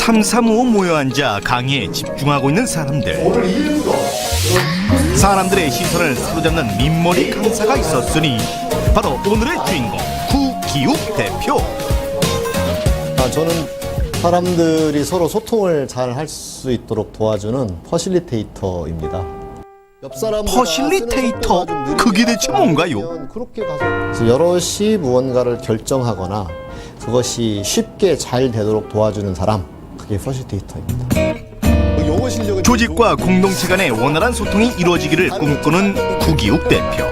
삼삼오오 모여 앉아 강의에 집중하고 있는 사람들. 사람들의 시선을 사로잡는 민머리 강사가 있었으니 바로 오늘의 주인공 구기욱 대표. 저는 사람들이 서로 소통을 잘 할 수 있도록 도와주는 퍼실리테이터입니다. 옆 사람보다 퍼실리테이터? 그게 대체 뭔가요? 그렇게 가서 여럿이 무언가를 결정하거나 그것이 쉽게 잘 되도록 도와주는 사람, 그게 퍼실리테이터입니다. 조직과 공동체 간의 원활한 소통이 이루어지기를 꿈꾸는 구기욱 대표.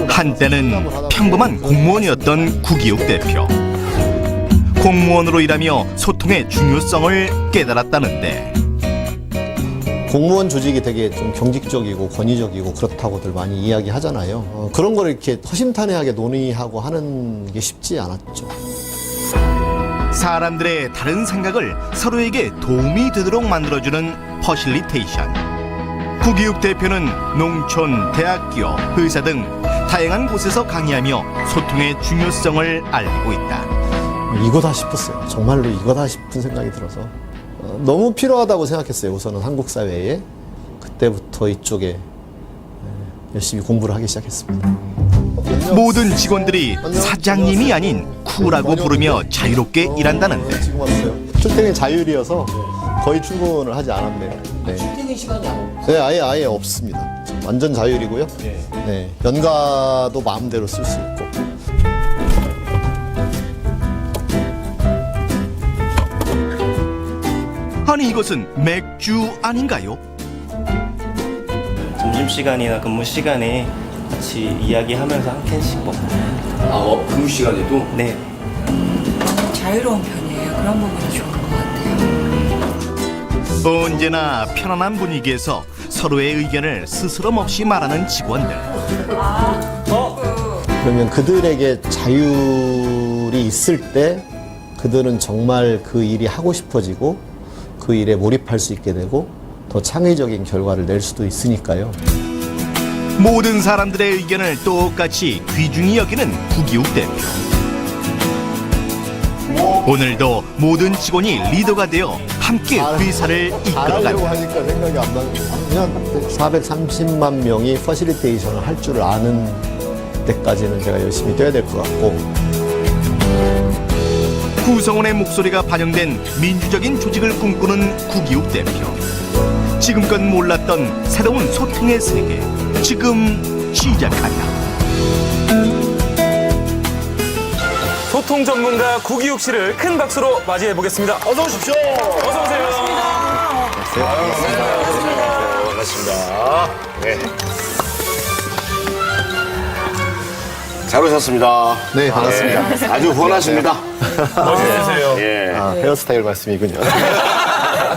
한때는 평범한 공무원이었던 구기욱 대표. 공무원으로 일하며 소통의 중요성을 깨달았다는데, 공무원 조직이 되게 좀 경직적이고 권위적이고 그렇다고들 많이 이야기하잖아요. 그런 걸 이렇게 허심탄회하게 논의하고 하는 게 쉽지 않았죠. 사람들의 다른 생각을 서로에게 도움이 되도록 만들어주는 퍼실리테이션. 구기욱 대표는 농촌, 대학교, 회사 등 다양한 곳에서 강의하며 소통의 중요성을 알리고 있다. 이거다 싶었어요. 정말로 이거다 싶은 생각이 들어서 너무 필요하다고 생각했어요. 우선은 한국 사회에. 그때부터 이쪽에 열심히 공부를 하기 시작했습니다. 모든 직원들이 사장님이 아닌 쿠라고 부르며 자유롭게 일한다는데, 지금 왔어요. 출퇴근 자율이어서 거의 출근을 하지 않았네요. 네. 출퇴근 시간이 안 없어요? 네, 아예 없습니다. 완전 자율이고요. 네. 연가도 마음대로 쓸 수 있고. 아니 이것은 맥주 아닌가요? 점심시간이나 근무시간에 같이 이야기하면서 한 캔씩 먹고. 근무 시간에도? 네. 자유로운 편이에요. 그런 부분이 좋은 것 같아요. 언제나 편안한 분위기에서 서로의 의견을 스스럼 없이 말하는 직원들. 그러면 그들에게 자율이 있을 때 그들은 정말 그 일이 하고 싶어지고 그 일에 몰입할 수 있게 되고 더 창의적인 결과를 낼 수도 있으니까요. 모든 사람들의 의견을 똑같이 귀중히 여기는 구기욱 대표. 오늘도 모든 직원이 리더가 되어 함께 회사를 잘하려고 이끌어간다. 하니까 생각이 안 나는. 그냥 430만 명이 퍼실리테이션을 할 줄 아는 때까지는 제가 열심히 뛰어야 될 것 같고. 구성원의 목소리가 반영된 민주적인 조직을 꿈꾸는 구기욱 대표. 지금껏 몰랐던 새로운 소통의 세계, 지금 시작한다. 소통 전문가 구기욱 씨를 큰 박수로 맞이해 보겠습니다. 어서 오십시오. 어서 오세요. 반갑습니다. 네. 잘 오셨습니다. 네, 반갑습니다. 네, 아주 후원하십니다. 멋있으세요. 예. 헤어스타일 말씀이군요.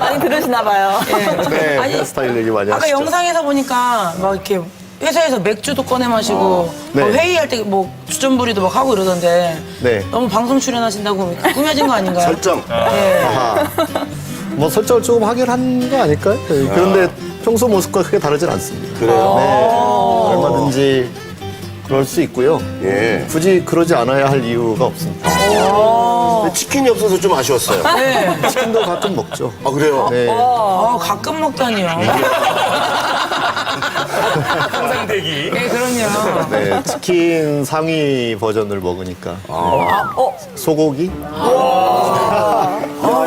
많이 들으시나 봐요. 네, 아니, 헤어스타일 얘기 많이 아까 하시죠. 영상에서 보니까 막 이렇게 회사에서 맥주도 꺼내 마시고 네. 뭐 회의할 때 뭐 주전부리도 막 하고 이러던데 네. 너무 방송 출연하신다고 꾸며진 거 아닌가요? 설정. 네. 뭐 설정을 조금 하긴 한 거 아닐까요? 네, 그런데 평소 모습과 크게 다르진 않습니다. 그래요? 네, 얼마든지 그럴 수 있고요. 예. 굳이 그러지 않아야 할 이유가 없습니다. 근데 치킨이 없어서 좀 아쉬웠어요. 네. 치킨도 가끔 먹죠. 아, 그래요? 네. 가끔 먹다니요. 항상 대기. 네, 그럼요. 네, 치킨 상위 버전을 먹으니까. 소고기?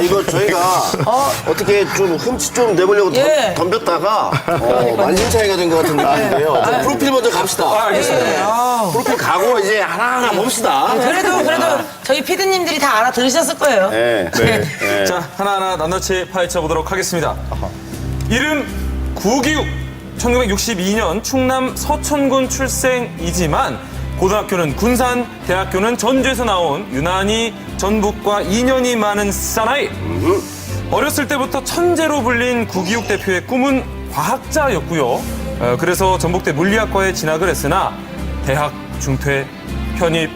이거 저희가 어떻게 좀 흠치 좀 내보려고 예. 덤볐다가 만신창이가 된 것 같은 느낌인데요. 자, 프로필 먼저 갑시다. 알겠습니다. 프로필 가고 이제 하나하나 봅시다. 그래도 저희 피디님들이 다 알아들으셨을 거예요. 네. 네. 자, 하나하나 낱낱이 파헤쳐 보도록 하겠습니다. 이름 구기욱. 1962년 충남 서천군 출생이지만 고등학교는 군산, 대학교는 전주에서 나온 유난히 전북과 인연이 많은 사나이. 어렸을 때부터 천재로 불린 구기욱 대표의 꿈은 과학자였고요. 그래서 전북대 물리학과에 진학을 했으나 대학 중퇴, 편입,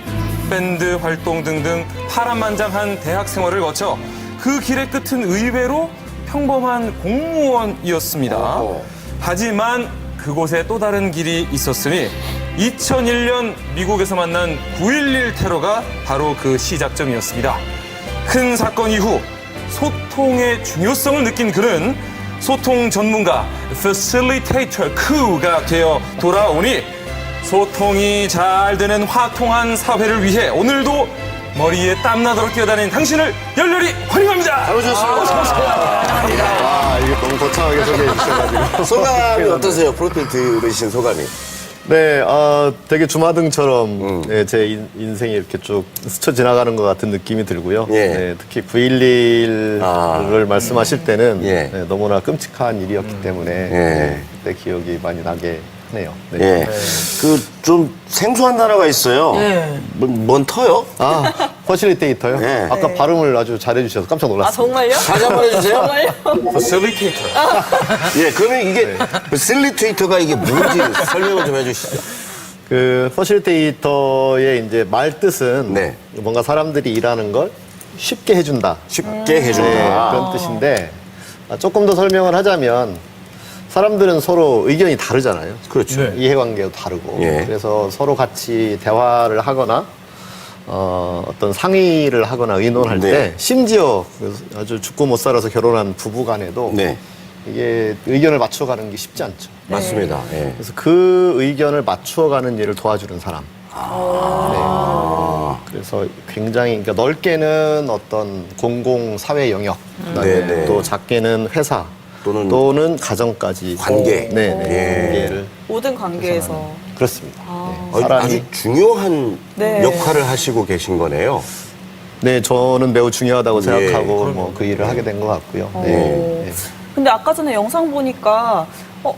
밴드 활동 등등 파란만장한 대학 생활을 거쳐 그 길의 끝은 의외로 평범한 공무원이었습니다. 하지만 그곳에 또 다른 길이 있었으니 2001년 미국에서 만난 9.11 테러가 바로 그 시작점이었습니다. 큰 사건 이후 소통의 중요성을 느낀 그는 소통 전문가 Facilitator Q가 되어 돌아오니 소통이 잘 되는 화통한 사회를 위해 오늘도 머리에 땀나도록 뛰어다닌 당신을 열렬히 환영합니다. 잘 오셨습니다. 이게 너무 거창하게 소개해 주셔가지고. 소감이 어떠세요? 프로필 들으신 소감이. 네, 되게 주마등처럼 네, 제 인생이 이렇게 쭉 스쳐 지나가는 것 같은 느낌이 들고요. 예. 네, 특히 9.11을 말씀하실 때는 예. 네, 너무나 끔찍한 일이었기 때문에 네, 그때 기억이 많이 나게 하네요. 네. 예. 그 좀 생소한 단어가 있어요. 예. 뭔 터요? 퍼실리테이터요? 네. 아까 발음을 아주 잘해주셔서 깜짝 아, 놀랐어요. 정말요? 다시 한번 해주세요. 정말요? Facilitator. 예, 그러면 이게 실리테이터가 이게 뭔지 설명을 좀 해주시죠. 그 퍼실리테이터의 이제 말 뜻은 네. 뭔가 사람들이 일하는 걸 쉽게 해준다. 쉽게 네, 해준다. 그런 뜻인데 조금 더 설명을 하자면 사람들은 서로 의견이 다르잖아요. 그렇죠. 네. 이해관계도 다르고 예. 그래서 서로 같이 대화를 하거나 어떤 상의를 하거나 의논할 네. 때 심지어 아주 죽고 못 살아서 결혼한 부부 간에도 네, 이게 의견을 맞춰가는 게 쉽지 않죠. 맞습니다. 예. 그래서 그 의견을 맞추어가는 일을 도와주는 사람. 네. 그래서 굉장히 그러니까 넓게는 어떤 공공 사회 영역, 그다음에 네, 네. 또 작게는 회사 또는 관계까지 관계. 네, 예. 네. 관계를 모든 관계에서. 그렇습니다. 아주 중요한 네. 역할을 하시고 계신 거네요. 네, 저는 매우 중요하다고 예, 생각하고 뭐 그 일을 하게 된 것 같고요. 네. 네. 근데 아까 전에 영상 보니까 쿠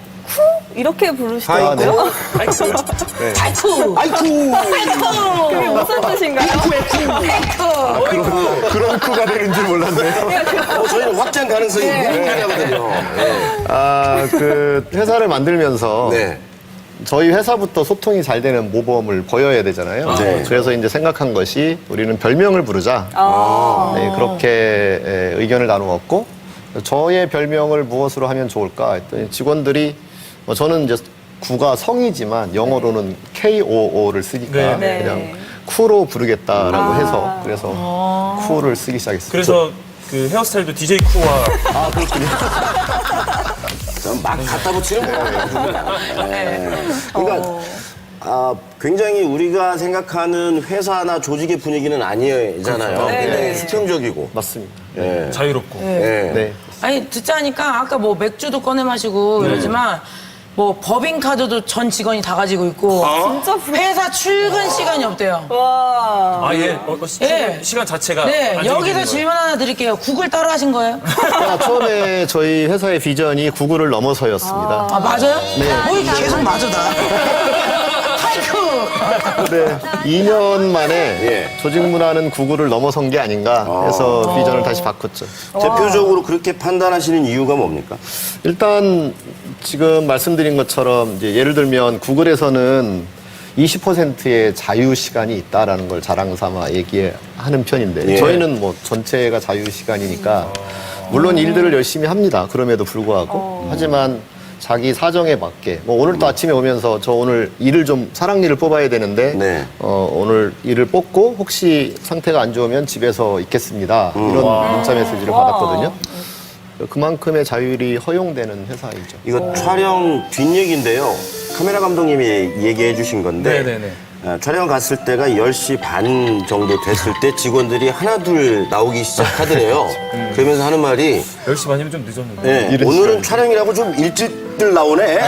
이렇게 부르시더라고요. 아이쿠. 아이쿠! 그게 무슨 뜻인가요? 그런 쿠가 되는 줄 몰랐네요. 저희는 확장 가능성이 무궁무진하거든요. 그 회사를 만들면서 네. 저희 회사부터 소통이 잘 되는 모범을 보여야 되잖아요. 네. 그래서 이제 생각한 것이 우리는 별명을 부르자. 네, 그렇게 의견을 나누었고 저의 별명을 무엇으로 하면 좋을까 했더니 직원들이 저는 이제 구가 성이지만 영어로는 KOO를 쓰니까 네. 그냥 쿠로 부르겠다라고 해서 그래서 쿠를 쓰기 시작했어요. 그래서 그 헤어스타일도 DJ 쿠와 막 갖다 붙이는 거예요. 네. 그러니까 굉장히 우리가 생각하는 회사나 조직의 분위기는 아니잖아요. 굉장히 수평적이고. 맞습니다. 예. 자유롭고. 예. 네. 아니 듣자니까 아까 뭐 맥주도 꺼내 마시고 이러지만 뭐 법인카드도 전 직원이 다 가지고 있고 진짜 회사 출근 시간이 없대요. 와. 아, 예. 예. 시간 자체가. 네, 안 여기서 정해지는 질문 하나 드릴게요. 구글 따로 하신 거예요? 처음에 저희 회사의 비전이 구글을 넘어서였습니다. 아, 맞아요? 뭐 이렇게 계속 맞아, 나. 하이쿠! 네, 2년 만에 예. 조직 문화는 구글을 넘어선 게 아닌가 해서 비전을 다시 바꿨죠. 대표적으로 그렇게 판단하시는 이유가 뭡니까? 일단 지금 말씀드린 것처럼 이제 예를 들면 구글에서는 20%의 자유 시간이 있다라는 걸 자랑 삼아 얘기하는 편인데 예. 저희는 뭐 전체가 자유 시간이니까 물론 일들을 열심히 합니다. 그럼에도 불구하고 하지만 자기 사정에 맞게 뭐 오늘 또 아침에 오면서 저 오늘 일을 좀 사랑니를 뽑아야 되는데 네. 오늘 일을 뽑고 혹시 상태가 안 좋으면 집에서 있겠습니다. 이런 문자 메시지를 받았거든요. 그만큼의 자율이 허용되는 회사이죠. 이거 촬영 뒷얘기인데요. 카메라 감독님이 얘기해 주신 건데 네네네. 촬영 갔을 때가 10시 반 정도 됐을 때 직원들이 하나둘 나오기 시작하더래요. 그러면서 하는 말이 10시 반이면 좀 늦었는데. 네, 이런 오늘은 시간이. 촬영이라고 좀 일찍들 나오네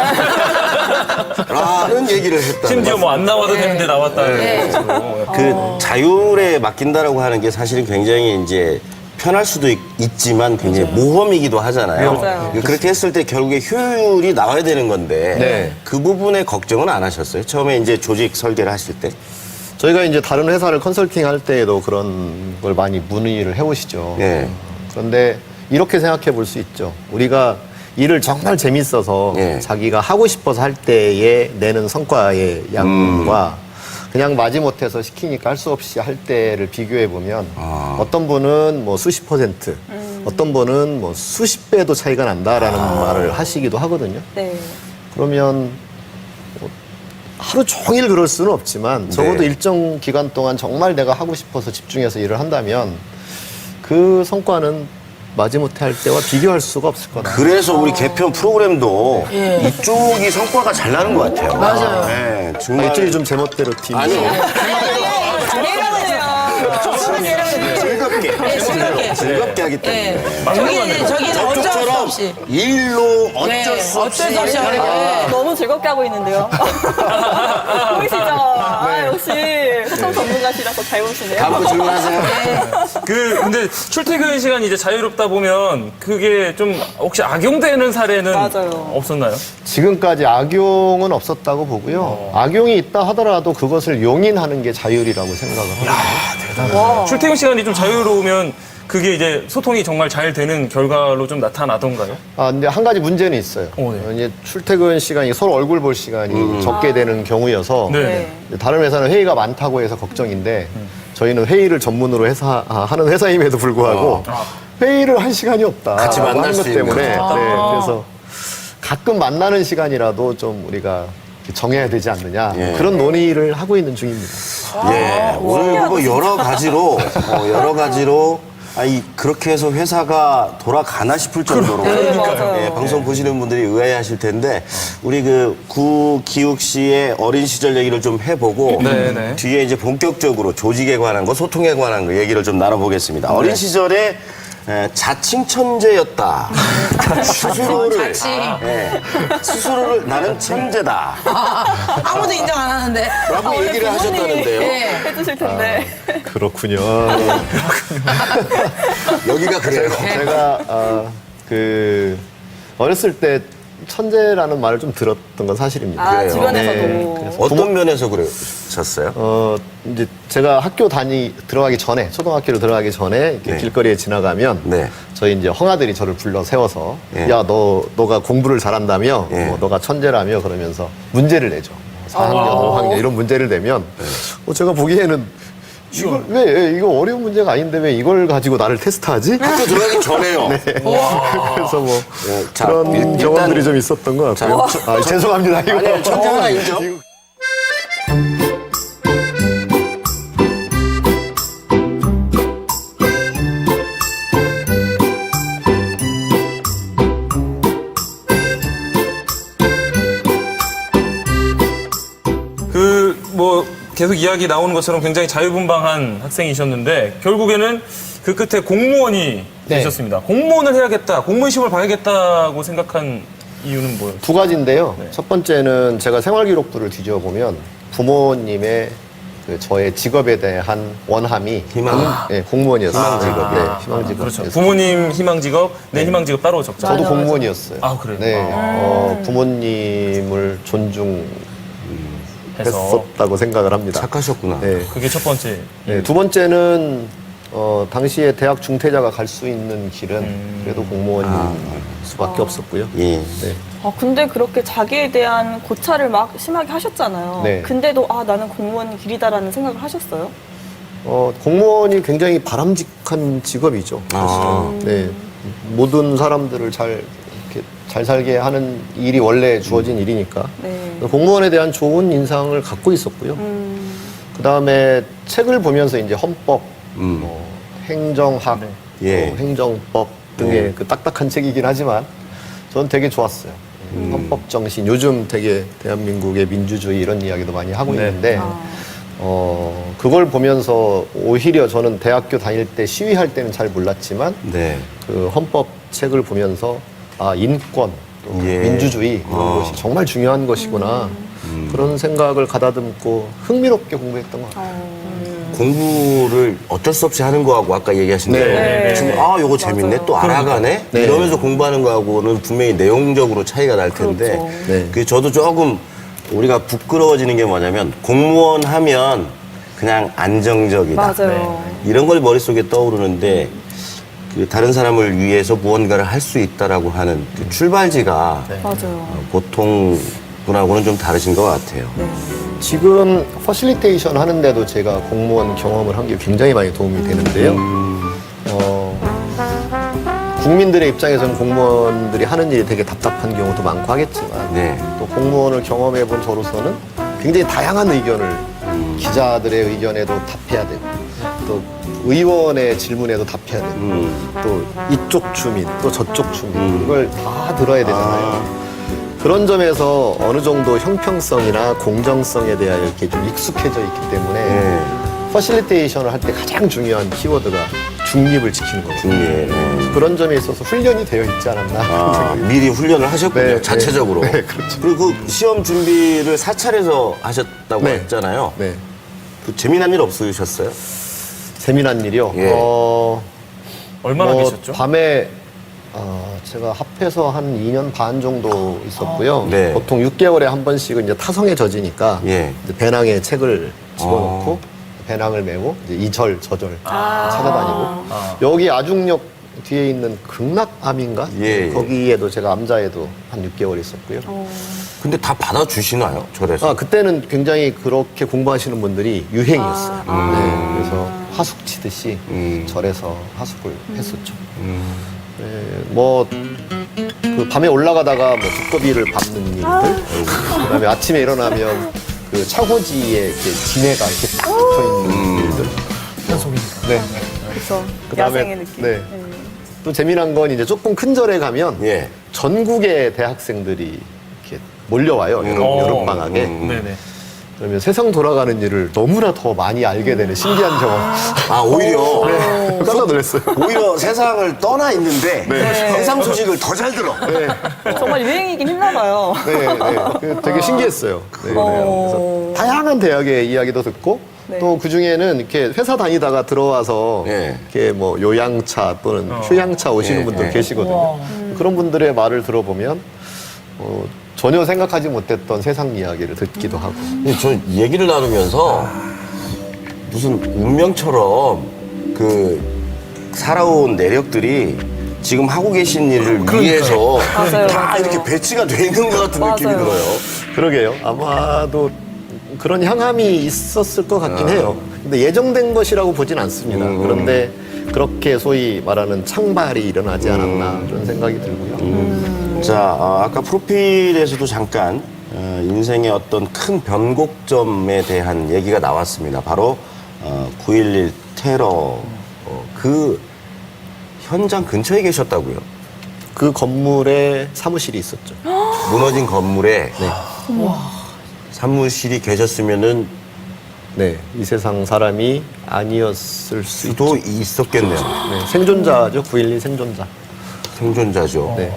라는 얘기를 했다. 심지어 뭐 안 나와도 되는데 나왔다. 그 자율에 맡긴다라고 하는 게 사실은 굉장히 이제 편할 수도 있지만 굉장히 모험이기도 하잖아요. 맞아요. 그렇게 했을 때 결국에 효율이 나와야 되는 건데 네. 그 부분에 걱정은 안 하셨어요? 처음에 이제 조직 설계를 하실 때? 저희가 이제 다른 회사를 컨설팅 할 때에도 그런 걸 많이 문의를 해오시죠. 네. 그런데 이렇게 생각해 볼 수 있죠. 우리가 일을 정말 재밌어서 네. 자기가 하고 싶어서 할 때에 내는 성과의 양과 그냥 마지못해서 시키니까 할 수 없이 할 때를 비교해 보면 어떤 분은 뭐 수십 %, 어떤 분은 뭐 수십 배도 차이가 난다라는 말을 하시기도 하거든요. 네. 그러면 하루 종일 그럴 수는 없지만 적어도 네. 일정 기간 동안 정말 내가 하고 싶어서 집중해서 일을 한다면 그 성과는 마지못해 할 때와 비교할 수가 없을 거다. 그래서 우리 개편 프로그램도 예. 이쪽이 성과가 잘 나는 것 같아요. 맞아요. 네, 정말. 이쪽이 좀 제멋대로 팀. 아니요. 즐겁게 하기 때문에. 저기는 어쩔 수 저쪽처럼 없이. 일로 어쩔 수 없이. 어쩔 수 없이 하는 거예요. 너무 즐겁게 하고 있는데요. 보이시죠? 아, 역시 소통 전문가시라서 잘 보시네요. 다음 거 질문하세요. 근데 출퇴근 시간이 이제 자유롭다 보면 그게 좀 혹시 악용되는 사례는 맞아요. 없었나요? 지금까지 악용은 없었다고 보고요. 악용이 있다 하더라도 그것을 용인하는 게 자율이라고 생각을 합니다. 출퇴근 시간이 좀 자유로우면 그게 이제 소통이 정말 잘 되는 결과로 좀 나타나던가요? 근데 한 가지 문제는 있어요. 네. 이제 출퇴근 시간이 서로 얼굴 볼 시간이 적게 되는 경우여서 네. 다른 회사는 회의가 많다고 해서 걱정인데 저희는 회의를 전문으로 하는 회사임에도 불구하고 회의를 할 시간이 없다. 같이 만날 하는 것 수 있는 때문에 거죠. 그래서 가끔 만나는 시간이라도 좀 우리가 정해야 되지 않느냐 예. 그런 논의를 하고 있는 중입니다. 예, 오늘 뭐 여러 가지로 그렇게 해서 회사가 돌아가나 싶을 정도로 맞아요. 예, 방송 보시는 분들이 의아해하실 텐데 우리 그 구기욱 씨의 어린 시절 얘기를 좀 해보고 네. 뒤에 이제 본격적으로 조직에 관한 거, 소통에 관한 거 얘기를 좀 나눠보겠습니다. 어린 시절에 자칭 천재였다. 스스로를 스스로를 나는 천재다. 아무도 인정 안 하는데. 라고 얘기를 하셨다는데요. 해주실 텐데. 그렇군요. 여기가 그래요. 제가 어렸을 때 천재라는 말을 좀 들었던 건 사실입니다. 아, 그래요? 주변에서도. 어떤 면에서 그러셨어요? 이제 제가 학교 들어가기 전에, 초등학교를 들어가기 전에 이렇게 네. 길거리에 지나가면 네. 저희 이제 형아들이 저를 불러 세워서 예. 야, 너가 공부를 잘한다며, 예. 너가 천재라며 그러면서 문제를 내죠. 4학년, 5학년 이런 문제를 내면 제가 보기에는 이거 어려운 문제가 아닌데 왜 이걸 가지고 나를 테스트하지? 학교 들어가기 전에요. 그래서 뭐 자, 그런 일단- 경험들이 좀 있었던 것 같고요. 죄송합니다. 이거. 아니요, 천재 하나 인정. 뭐 계속 이야기 나오는 것처럼 굉장히 자유분방한 학생이셨는데 결국에는 그 끝에 공무원이 네. 되셨습니다. 공무원을 해야겠다, 공무원 시험을 봐야겠다고 생각한 이유는 뭐예요? 두 가지인데요. 첫 번째는 제가 생활기록부를 뒤져보면 부모님의 저의 직업에 대한 원함이 공무원이었어요. 희망 직업. 그렇죠. 부모님 희망 직업, 내 희망 직업 따로 적자. 저도 공무원이었어요. 아, 그래요? 네. 부모님을 존중했었다고 생각을 합니다. 착하셨구나. 네. 그게 첫 번째. 네, 두 번째는 당시에 대학 중퇴자가 갈 수 있는 길은 그래도 공무원일 수밖에 없었고요. 예. 네. 근데 그렇게 자기에 대한 고찰을 막 심하게 하셨잖아요. 네. 근데도 나는 공무원 길이다라는 생각을 하셨어요? 공무원이 굉장히 바람직한 직업이죠. 네. 모든 사람들을 잘 살게 하는 일이 원래 주어진 일이니까. 네. 공무원에 대한 좋은 인상을 갖고 있었고요. 그 다음에 책을 보면서 이제 헌법, 행정학, 예. 행정법 등의 그 딱딱한 책이긴 하지만 저는 되게 좋았어요. 헌법 정신, 요즘 되게 대한민국의 민주주의 이런 이야기도 많이 하고 있는데 그걸 보면서 오히려 저는 대학교 다닐 때 시위할 때는 잘 몰랐지만 네. 그 헌법 책을 보면서 인권, 또 예. 민주주의 이런 것이 정말 중요한 것이구나 그런 생각을 가다듬고 흥미롭게 공부했던 것 같아요. 공부를 어쩔 수 없이 하는 거하고 아까 얘기하신 대로 네. 지금 요거 재밌네 또 알아가네 네. 이러면서 공부하는 거하고는 분명히 내용적으로 차이가 날 텐데 그렇죠. 네. 그게 저도 조금 우리가 부끄러워지는 게 뭐냐면 공무원 하면 그냥 안정적이다 맞아요. 이런 걸 머릿속에 떠오르는데 그 다른 사람을 위해서 무언가를 할 수 있다라고 하는 그 출발지가 맞아요. 보통 분하고는 좀 다르신 것 같아요. 지금 퍼실리테이션 하는데도 제가 공무원 경험을 한 게 굉장히 많이 도움이 되는데요. 국민들의 입장에서는 공무원들이 하는 일이 되게 답답한 경우도 많고 하겠지만 네. 또 공무원을 경험해 본 저로서는 굉장히 다양한 의견을 기자들의 의견에도 답해야 되고 또 의원의 질문에도 답해야 되고 또 이쪽 주민 또 저쪽 주민 이걸 다 들어야 되잖아요. 그런 점에서 어느 정도 형평성이나 공정성에 대하여 이렇게 좀 익숙해져 있기 때문에 퍼실리테이션을 할 때 가장 중요한 키워드가 중립을 지키는 거거든요. 그런 점에 있어서 훈련이 되어 있지 않았나. 미리 훈련을 하셨군요. 네, 자체적으로. 네, 그렇죠. 그리고 그 시험 준비를 사찰에서 하셨다고 네. 했잖아요. 네. 그 재미난 일 없으셨어요? 재미난 일이요. 예. 얼마나 계셨죠? 밤에 제가 합해서 한 2년 반 정도 있었고요. 네. 보통 6개월에 한 번씩은 이제 타성에 젖으니까 예. 이제 배낭에 책을 집어넣고 배낭을 메고 이제 이절 저절 찾아다니고 여기 아중역 뒤에 있는 극락암인가? 예, 예. 거기에도 제가 암자에도 한 6개월 있었고요. 근데 다 받아주시나요? 절에서? 그때는 굉장히 그렇게 공부하시는 분들이 유행이었어요. 네, 그래서 하숙 치듯이 절에서 하숙을 했었죠. 뭐, 그 밤에 올라가다가 뭐 두꺼비를 밟는 일들, 그다음에 아침에 일어나면 그 차고지에 이렇게 지네가 이렇게 딱 붙어 있는 일들. 네. 그렇죠. 그다음에 야생의 느낌. 네. 또 재미난 건 이제 조금 큰 절에 가면 예. 전국의 대학생들이 이렇게 몰려와요. 여름 방학에. 네네. 그러면 세상 돌아가는 일을 너무나 더 많이 알게 되는 신기한 경험. 아, 오히려. 깜짝 놀랐어요. 오히려 세상을 떠나 있는데 세상 소식을 더 잘 들어. 정말 유행이긴 했나 봐요. 네, 네. 되게 신기했어요. 네, 그래서 다양한 대학의 이야기도 듣고 네. 또 그 중에는 이렇게 회사 다니다가 들어와서 예. 이렇게 뭐 요양차 또는 휴양차 오시는 예, 분들 예. 계시거든요. 그런 분들의 말을 들어보면 전혀 생각하지 못했던 세상 이야기를 듣기도 하고. 근데 저 얘기를 나누면서 무슨 운명처럼 그 살아온 내력들이 지금 하고 계신 일을 위해서 맞아요, 다 맞아요. 이렇게 배치가 돼 있는 것 같은 맞아요. 느낌이 들어요. 그러게요. 아마도 그런 향함이 있었을 것 같긴 해요. 근데 예정된 것이라고 보진 않습니다. 그런데 그렇게 소위 말하는 창발이 일어나지 않았나 그런 생각이 들고요. 자, 아까 프로필에서도 잠깐 인생의 어떤 큰 변곡점에 대한 얘기가 나왔습니다. 바로 9.11 테러 그 현장 근처에 계셨다고요? 그 건물에 사무실이 있었죠. 무너진 건물에 사무실이 계셨으면은 네, 이 세상 사람이 아니었을 수도 있었겠네요. 네, 생존자죠. 9.12 생존자. 생존자죠. 네.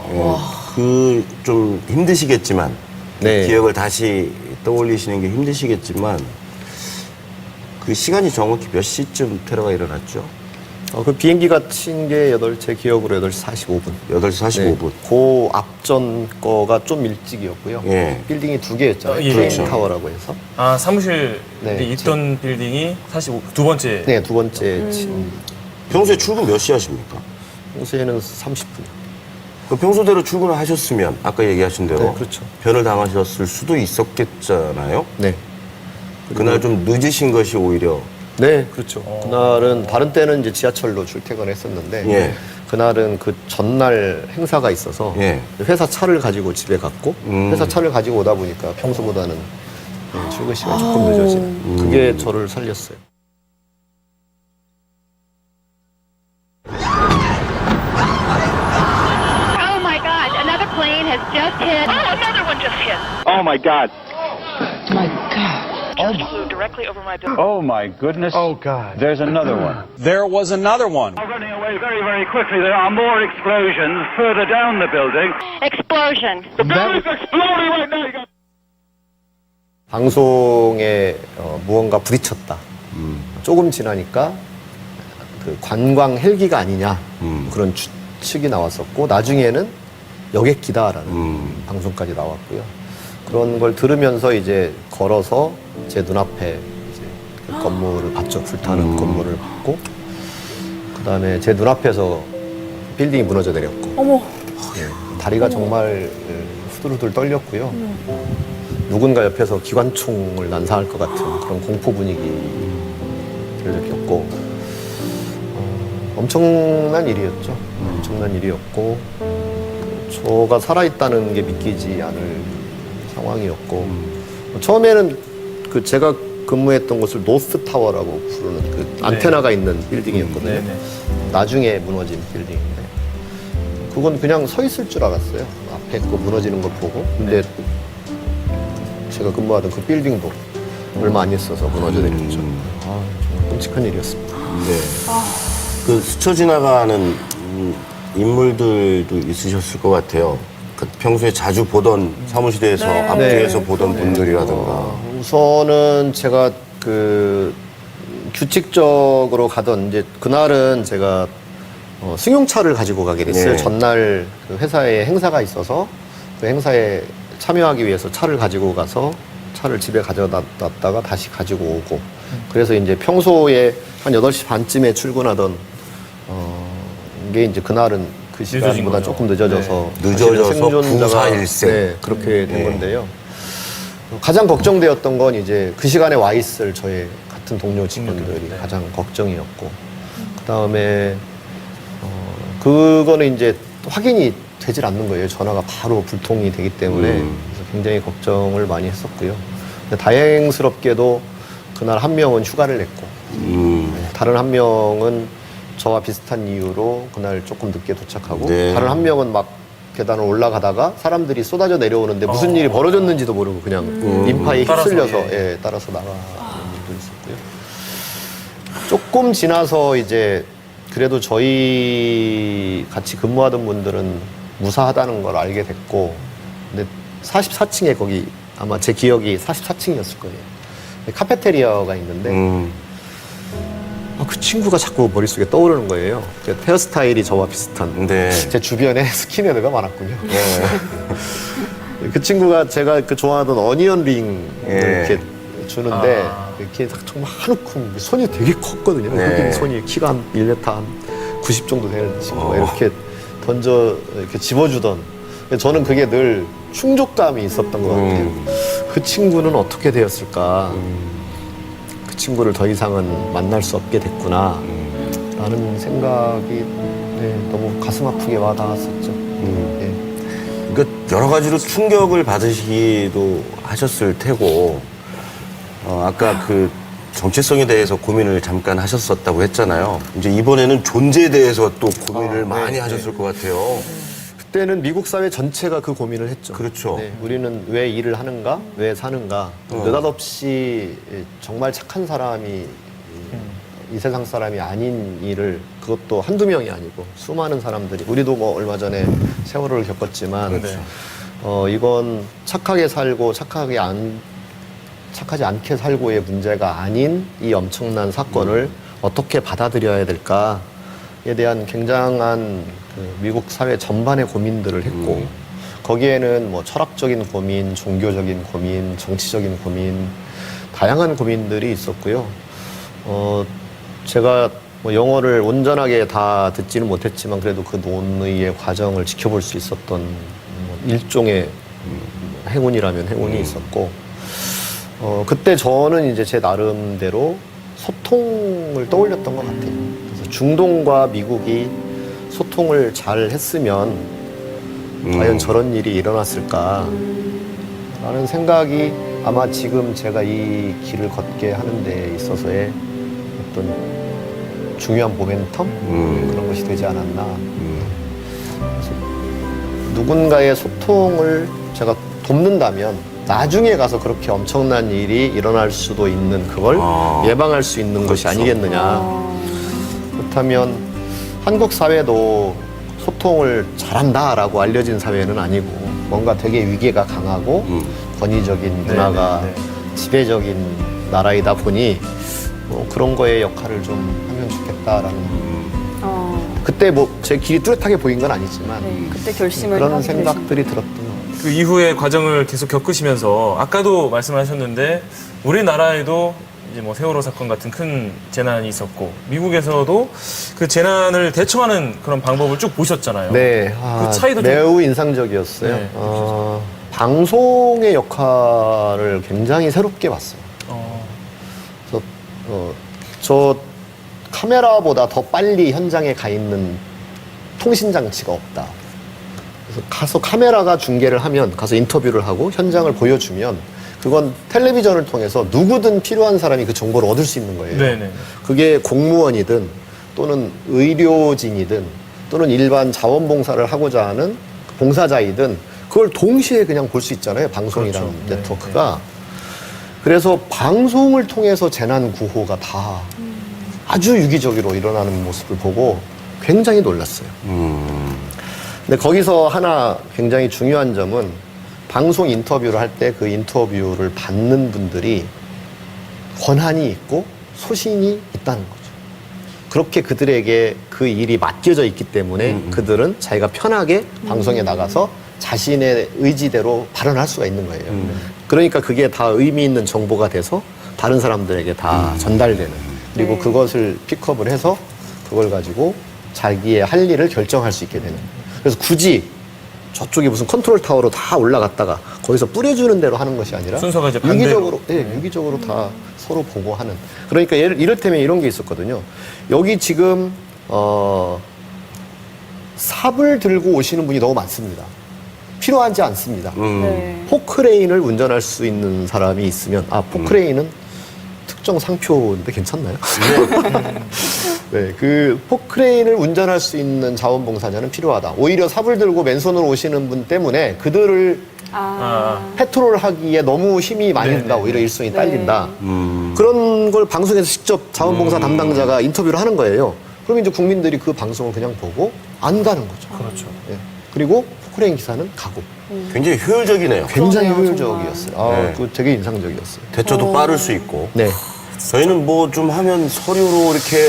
그 좀 힘드시겠지만 네. 기억을 다시 떠올리시는 게 힘드시겠지만 그 시간이 정확히 몇 시쯤 테러가 일어났죠? 그 비행기가 친 게 제 기억으로 8시 45분. 8시 45분. 네, 그 앞전 거가 좀 일찍이었고요. 예. 빌딩이 2개였잖아요. 예. 그렇죠. 타워라고 해서. 아, 사무실이 네. 있던 빌딩이 두 번째. 네, 두 번째 친. 평소에 출근 몇 시 하십니까? 평소에는 30분. 그 평소대로 출근을 하셨으면 아까 얘기하신 대로 네, 그렇죠. 변을 당하셨을 수도 있었겠잖아요. 네. 그날 좀 늦으신 것이 오히려 네, 그렇죠. 그날은 다른 때는 이제 지하철로 출퇴근했었는데 예. 그날은 그 전날 행사가 있어서 예. 회사 차를 가지고 집에 갔고 회사 차를 가지고 오다 보니까 평소보다는 출근 시간이 조금 늦어지는 그게 저를 살렸어요. Oh my God, another plane has just hit. Oh, another one just hit. Oh my God. My God. Just flew directly over my building. Oh my goodness. Oh God. There's another one. There was another one. Running away very, very quickly. There are more explosions further down the building. Explosion. The building's exploding right now. You got... 방송에 무언가 부딪혔다. 조금 지나니까 그 관광 헬기가 아니냐 그런 추측이 나왔었고 나중에는 여객기다라는 방송까지 나왔고요. 그런 걸 들으면서 이제 걸어서 제 눈앞에 이제 그 건물을 봤죠. 불타는 건물을 봤고 그다음에 제 눈앞에서 빌딩이 무너져 내렸고 어머. 다리가 정말 후들후들 떨렸고요. 누군가 옆에서 기관총을 난사할 것 같은 그런 공포 분위기를 느꼈고 엄청난 일이었죠. 엄청난 일이었고 저가 살아있다는 게 믿기지 않을 상황이었고 처음에는 그 제가 근무했던 곳을 노스타워라고 부르는 그 안테나가 있는 빌딩이었거든요. 나중에 무너진 빌딩인데 그건 그냥 서 있을 줄 알았어요. 앞에 그 무너지는 걸 보고. 근데 제가 근무하던 그 빌딩도 얼마 안 있어서 무너져 내렸죠. 정말 끔찍한 일이었습니다. 네. 그 스쳐 지나가는 인물들도 있으셨을 것 같아요. 그 평소에 자주 보던 사무실에서 앞뒤에서 보던 분들이라든가. 우선은 제가 그 규칙적으로 가던 이제 그날은 제가 승용차를 가지고 가게 됐어요. 네. 전날 그 회사에 행사가 있어서 그 행사에 참여하기 위해서 차를 가지고 가서 차를 집에 가져놨다가 다시 가지고 오고 그래서 이제 평소에 한 8시 반쯤에 출근하던 게 이제 그날은 그 시간보다 조금 늦어져서 늦어져서 생존자가 94일생. 네, 그렇게 된 건데요. 가장 걱정되었던 건 이제 그 시간에 와 있을 저의 같은 동료 직원들이 가장 걱정이었고 그다음에 그거는 이제 확인이 되질 않는 거예요. 전화가 바로 불통이 되기 때문에 그래서 굉장히 걱정을 많이 했었고요. 근데 다행스럽게도 그날 한 명은 휴가를 냈고 다른 한 명은 저와 비슷한 이유로 그날 조금 늦게 도착하고 다른 한 명은 막 계단을 올라가다가 사람들이 쏟아져 내려오는데 무슨 일이 벌어졌는지도 모르고 그냥 인파에 휩쓸려서 따라서 나가는 일도 있었고요. 조금 지나서 이제 그래도 저희 같이 근무하던 분들은 무사하다는 걸 알게 됐고 근데 44층에 거기 아마 제 기억이 44층이었을 거예요. 카페테리아가 있는데 그 친구가 자꾸 머릿속에 떠오르는 거예요. 헤어스타일이 저와 비슷한 제 주변에 스킨헤드가 많았군요. 그 친구가 제가 그 좋아하던 어니언 링을 이렇게 주는데 이렇게 정말 한 움큼 손이 되게 컸거든요. 흑인 손이 키가 한 1m 한 90 정도 되는 친구가 이렇게 던져 이렇게 집어주던 저는 그게 늘 충족감이 있었던 것 같아요. 그 친구는 어떻게 되었을까? 그 친구를 더 이상은 만날 수 없게 됐구나 라는 생각이 너무 가슴 아프게 와닿았었죠. 그러니까 여러 가지로 충격을 받으시기도 하셨을 테고 아까 그 정체성에 대해서 고민을 잠깐 하셨었다고 했잖아요. 이제 이번에는 존재에 대해서 또 고민을 많이 하셨을 것 같아요. 그때는 미국 사회 전체가 그 고민을 했죠. 그렇죠. 우리는 왜 일을 하는가? 왜 사는가? 느닷없이 정말 착한 사람이 이 세상 사람이 아닌 일을 그것도 한두 명이 아니고 수많은 사람들이 우리도 뭐 얼마 전에 세월호를 겪었지만 이건 착하게 살고 착하지 않게 살고의 문제가 아닌 이 엄청난 사건을 어떻게 받아들여야 될까에 대한 굉장한 그 미국 사회 전반의 고민들을 했고 거기에는 뭐 철학적인 고민, 종교적인 고민, 정치적인 고민 다양한 고민들이 있었고요. 제가 뭐 영어를 온전하게 다 듣지는 못했지만 그래도 그 논의의 과정을 지켜볼 수 있었던 일종의 행운이라면 행운이 있었고 그때 저는 이제 제 나름대로 소통을 떠올렸던 것 같아요. 그래서 중동과 미국이 소통을 잘 했으면 과연 저런 일이 일어났을까 라는 생각이 아마 지금 제가 이 길을 걷게 하는 데 있어서의 어떤 중요한 모멘텀? 그런 것이 되지 않았나. 그래서 누군가의 소통을 제가 돕는다면 나중에 가서 그렇게 엄청난 일이 일어날 수도 있는 그걸 예방할 수 있는 것이 아니겠느냐. 그렇다면 한국 사회도 소통을 잘한다라고 알려진 사회는 아니고 뭔가 되게 위계가 강하고 권위적인 문화가 지배적인 나라이다 보니 그런 거에 역할을 좀 하면 좋겠다라는 그때 뭐 제 길이 뚜렷하게 보인 건 아니지만 그때 결심을 그런 하게 생각들이 들었던 것 같아요. 그 이후의 과정을 계속 겪으시면서 아까도 말씀하셨는데 우리나라에도 이제 뭐 세월호 사건 같은 큰 재난이 있었고 미국에서도 그 재난을 대처하는 그런 방법을 쭉 보셨잖아요. 네, 그 차이도 매우 인상적이었어요. 네, 방송의 역할을 굉장히 새롭게 봤어요. 그래서 저 카메라보다 더 빨리 현장에 가 있는 통신 장치가 없다. 그래서 가서 카메라가 중계를 하면 가서 인터뷰를 하고 현장을 보여주면 그건 텔레비전을 통해서 누구든 필요한 사람이 그 정보를 얻을 수 있는 거예요. 네네. 그게 공무원이든 또는 의료진이든 또는 일반 자원봉사를 하고자 하는 봉사자이든 그걸 동시에 그냥 볼 수 있잖아요. 방송이라는 그렇죠. 네트워크가. 그래서 방송을 통해서 재난 구호가 다 아주 유기적으로 일어나는 모습을 보고 굉장히 놀랐어요. 근데 거기서 하나 굉장히 중요한 점은 방송 인터뷰를 할 때 그 인터뷰를 받는 분들이 권한이 있고 소신이 있다는 거죠. 그렇게 그들에게 그 일이 맡겨져 있기 때문에 그들은 자기가 편하게 방송에 나가서 자신의 의지대로 발언할 수가 있는 거예요. 그러니까 그게 다 의미 있는 정보가 돼서 다른 사람들에게 다 전달되는, 그리고 그것을 픽업을 해서 그걸 가지고 자기의 할 일을 결정할 수 있게 되는. 그래서 굳이 저쪽에 무슨 컨트롤 타워로 다 올라갔다가 거기서 뿌려주는 대로 하는 것이 아니라 순서가 이제 반대로. 유기적으로 다 서로 보고 하는. 그러니까 이를테면 이런 게 있었거든요. 여기 지금 삽을 들고 오시는 분이 너무 많습니다. 필요하지 않습니다. 네. 포크레인을 운전할 수 있는 사람이 있으면, 포크레인은 특정 상표인데 괜찮나요? 네, 그 포크레인을 운전할 수 있는 자원봉사자는 필요하다. 오히려 삽을 들고 맨손으로 오시는 분 때문에 그들을 패트롤 하기에 너무 힘이 많이 든다. 오히려 일손이 딸린다. 그런 걸 방송에서 직접 자원봉사 담당자가 인터뷰를 하는 거예요. 그럼 이제 국민들이 그 방송을 그냥 보고 안 가는 거죠. 그렇죠. 네. 그리고 포크레인 기사는 가고. 굉장히 효율적이네요. 굉장히 그러네요, 효율적이었어요. 네. 그거 되게 인상적이었어요. 대처도 빠를 수 있고. 네. 저희는 뭐 좀 하면 서류로 이렇게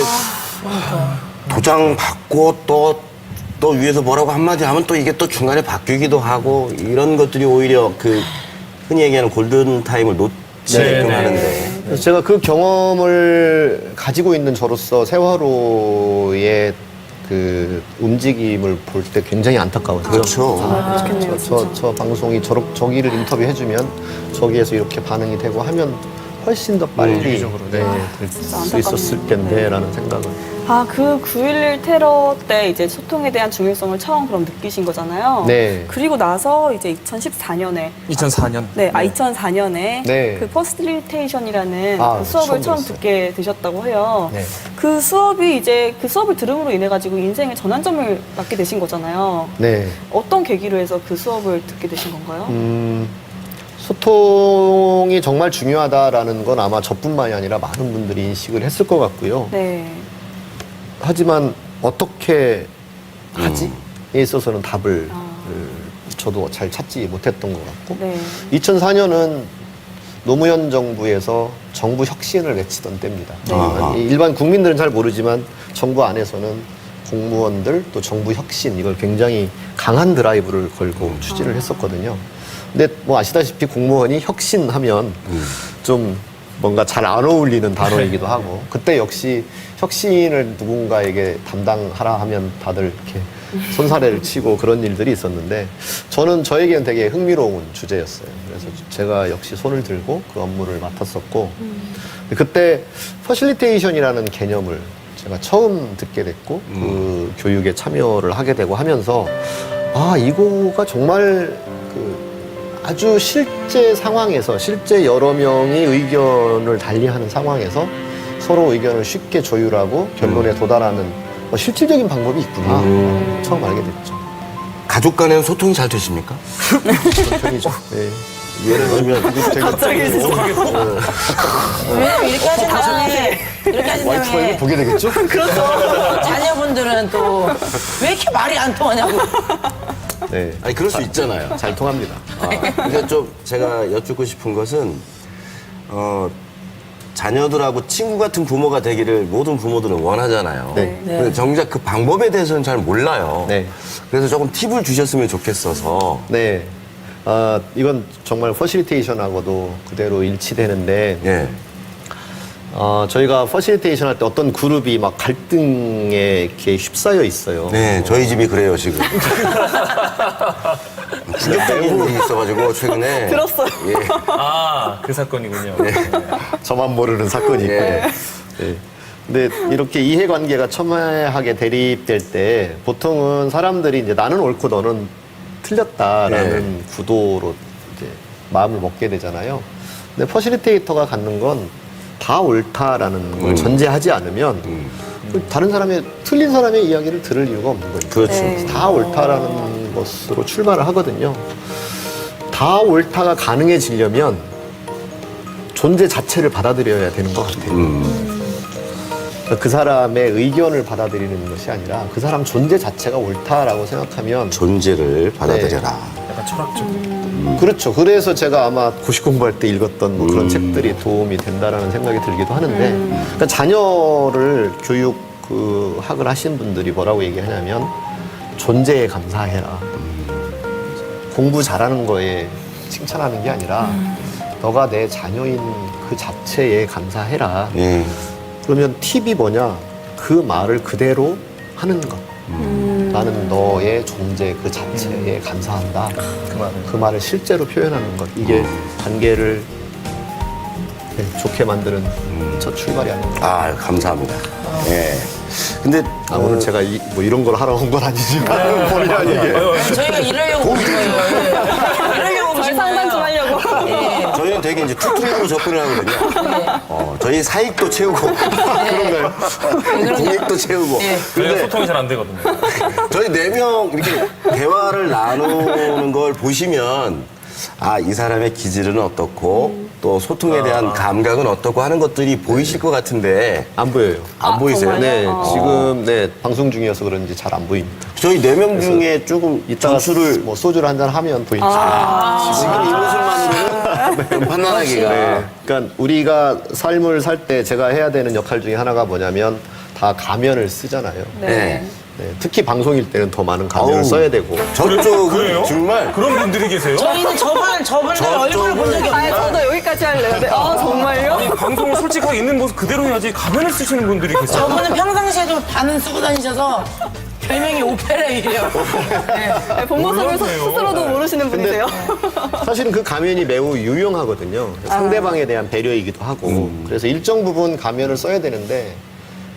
도장 받고 또 위에서 뭐라고 한마디 하면 또 이게 또 중간에 바뀌기도 하고 이런 것들이 오히려 그 흔히 얘기하는 골든타임을 놓치게끔 하는데. 그래서 제가 그 경험을 가지고 있는 저로서 세월호의 그 움직임을 볼 때 굉장히 안타까웠죠. 그렇죠. 저 방송이 저기를 인터뷰해주면 저기에서 이렇게 반응이 되고 하면 훨씬 더 빨리 될 수 있었을 텐데라는 생각을. 그 9.11 테러 때 이제 소통에 대한 중요성을 처음 그럼 느끼신 거잖아요. 네. 그리고 나서 이제 2014년에 2004년. 2004년에 네. 그 퍼실리테이션이라는 그 수업을 처음 처음 들었어요. 듣게 되셨다고 해요. 네. 그 수업이 이제 그 수업을 들음으로 인해 가지고 인생의 전환점을 맞게 되신 거잖아요. 네. 어떤 계기로 해서 그 수업을 듣게 되신 건가요? 소통이 정말 중요하다라는 건 아마 저뿐만이 아니라 많은 분들이 인식을 했을 것 같고요. 네. 하지만 어떻게 하지에 있어서는 답을 저도 잘 찾지 못했던 것 같고. 네. 2004년은 노무현 정부에서 정부 혁신을 외치던 때입니다. 일반 국민들은 잘 모르지만 정부 안에서는 공무원들 또 정부 혁신 이걸 굉장히 강한 드라이브를 걸고 추진을 했었거든요. 근데 뭐 아시다시피 공무원이 혁신하면 좀 뭔가 잘 안 어울리는 단어이기도 하고, 그때 역시 혁신을 누군가에게 담당하라 하면 다들 이렇게 손사래를 치고 그런 일들이 있었는데, 저는 저에게는 되게 흥미로운 주제였어요. 그래서 제가 역시 손을 들고 그 업무를 맡았었고, 그때 퍼실리테이션이라는 개념을 제가 처음 듣게 됐고, 그 교육에 참여를 하게 되고 하면서 이거가 정말 아주 실제 상황에서, 실제 여러 명이 의견을 달리하는 상황에서 서로 의견을 쉽게 조율하고 결론에 도달하는 실질적인 방법이 있구나. 처음 알게 됐죠. 가족 간에는 소통이 잘 되십니까? 편이죠. 네. 예를 들면 갑자기 왜냐면 이렇게 하신 다음에 와이프가 보게 되겠죠? 그렇죠. 자녀분들은 또 왜 이렇게 말이 안 통하냐고. 네. 아니 그럴 수 있잖아요. 잘 통합니다. 그러니까 좀 제가 여쭙고 싶은 것은 자녀들하고 친구 같은 부모가 되기를 모든 부모들은 원하잖아요. 네. 근데 정작 그 방법에 대해서는 잘 몰라요. 네. 그래서 조금 팁을 주셨으면 좋겠어서. 네. 이건 정말 퍼실리테이션하고도 그대로 일치되는데, 예. 저희가 퍼실리테이션 할 때 어떤 그룹이 막 갈등에 이렇게 휩싸여 있어요. 네, 저희 집이 그래요 지금. 충격적인 일이 있어가지고 최근에. 들었어요. 예. 그 사건이군요. 저만 모르는 사건이 있고요. 예. 네. 근데 이렇게 이해관계가 첨예하게 대립될 때 보통은 사람들이 이제 나는 옳고 너는 틀렸다라는 구도로 이제 마음을 먹게 되잖아요. 근데 퍼실리테이터가 갖는 건 다 옳다라는 걸 전제하지 않으면 다른 사람의 틀린 사람의 이야기를 들을 이유가 없는 거죠. 그렇죠. 네. 다 옳다라는 것으로 출발을 하거든요. 다 옳다가 가능해지려면 존재 자체를 받아들여야 되는 것 같아요. 그러니까 그 사람의 의견을 받아들이는 것이 아니라 그 사람 존재 자체가 옳다라고 생각하면 존재를 받아들여라. 약간 철학적. 그렇죠. 그래서 제가 아마 고시 공부할 때 읽었던 뭐 그런 책들이 도움이 된다라는 생각이 들기도 하는데, 그러니까 자녀를 교육 그 학을 하신 분들이 뭐라고 얘기하냐면 존재에 감사해라. 공부 잘하는 거에 칭찬하는 게 아니라 너가 내 자녀인 그 자체에 감사해라. 예. 그러면 팁이 뭐냐? 그 말을 그대로 하는 것. 나는 너의 존재 그 자체에 감사한다. 그 말을 실제로 표현하는 것. 이게 관계를 좋게 만드는 첫 출발이 아닌가. 아, 감사합니다. 예. 근데 오늘 제가 뭐 이런 걸 하러 온 건 아니지만 본의 아니게. 저희가 이러려고 온 거예요. 예. 이러려고 절 오신 상담 좀 거예요. 하려고. 예. 저희는 되게 이제 툴툴로 접근을 하거든요. 저희 사익도 채우고 그런가요? 공익도 채우고. 네. 저희가 소통이 잘 안 되거든요. 저희 4명 이렇게 대화를 나누는 걸 보시면 아, 이 사람의 기질은 어떻고 또 소통에 대한 감각은 어떻고 하는 것들이 보이실 것 같은데 안 보여요. 안 보이세요? 정말요? 네, 지금 방송 중이어서 그런지 잘 안 보입니다. 저희 4명 중에 조금 이따가 점수를 뭐 소주를 한잔 하면 보이죠. 지금 이 모습만으로는 좀 판단하기가 네. 그러니까 우리가 삶을 살 때 제가 해야 되는 역할 중에 하나가 뭐냐면 다 가면을 쓰잖아요. 네. 네, 특히 방송일 때는 더 많은 가면을 어우. 써야 되고. 저쪽은 그래요? 정말 그런 분들이 계세요? 저희는 저분들 얼굴을 본 적이 아, 없어요. 저도 여기까지 할래요. 네. 아, 정말요? 아니, 방송을 솔직하게 있는 모습 그대로 해야지 가면을 쓰시는 분들이 계세요. 저분은 평상시에도 반은 쓰고 다니셔서 별명이 오페라이에요. 네. 네, 본 모습을 몰랐네요. 스스로도 모르시는 분이세요. 사실은 그 가면이 매우 유용하거든요. 상대방에 대한 배려이기도 하고. 그래서 일정 부분 가면을 써야 되는데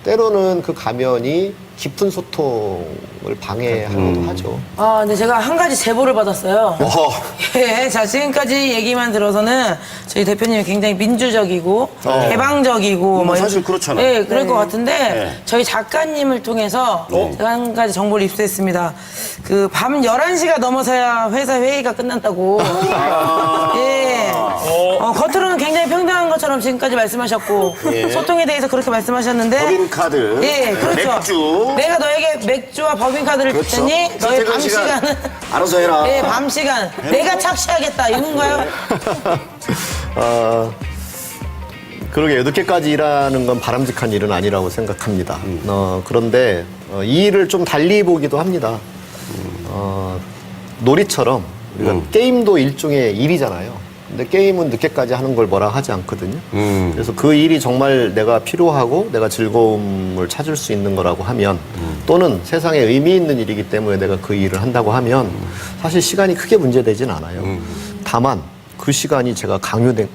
때로는 그 가면이 깊은 소통을 방해하기도 하죠. 아, 근데 제가 한 가지 제보를 받았어요. 예, 자, 지금까지 얘기만 들어서는 저희 대표님이 굉장히 민주적이고 개방적이고 뭐 사실 그렇잖아요. 예, 그럴 것 같은데 네. 저희 작가님을 통해서 제가 한 가지 정보를 입수했습니다. 그 밤 11시가 넘어서야 회사 회의가 끝난다고. 예. 겉으로는 굉장히 평등한 것처럼 지금까지 말씀하셨고 예. 소통에 대해서 그렇게 말씀하셨는데 법인카드, 예, 그렇죠. 맥주. 내가 너에게 맥주와 법인카드를 그렇죠. 줬더니 너의 밤 출퇴근 시간 시간은 알아서 해라. 네, 밤 시간. 내가 착시하겠다. 이건가요? 그러게 늦게까지 일하는 건 바람직한 일은 아니라고 생각합니다. 그런데 이 일을 좀 달리 보기도 합니다. 놀이처럼 우리가 게임도 일종의 일이잖아요. 근데 게임은 늦게까지 하는 걸 뭐라 하지 않거든요. 그래서 그 일이 정말 내가 필요하고 내가 즐거움을 찾을 수 있는 거라고 하면 또는 세상에 의미 있는 일이기 때문에 내가 그 일을 한다고 하면 사실 시간이 크게 문제되진 않아요. 다만 그 시간이 제가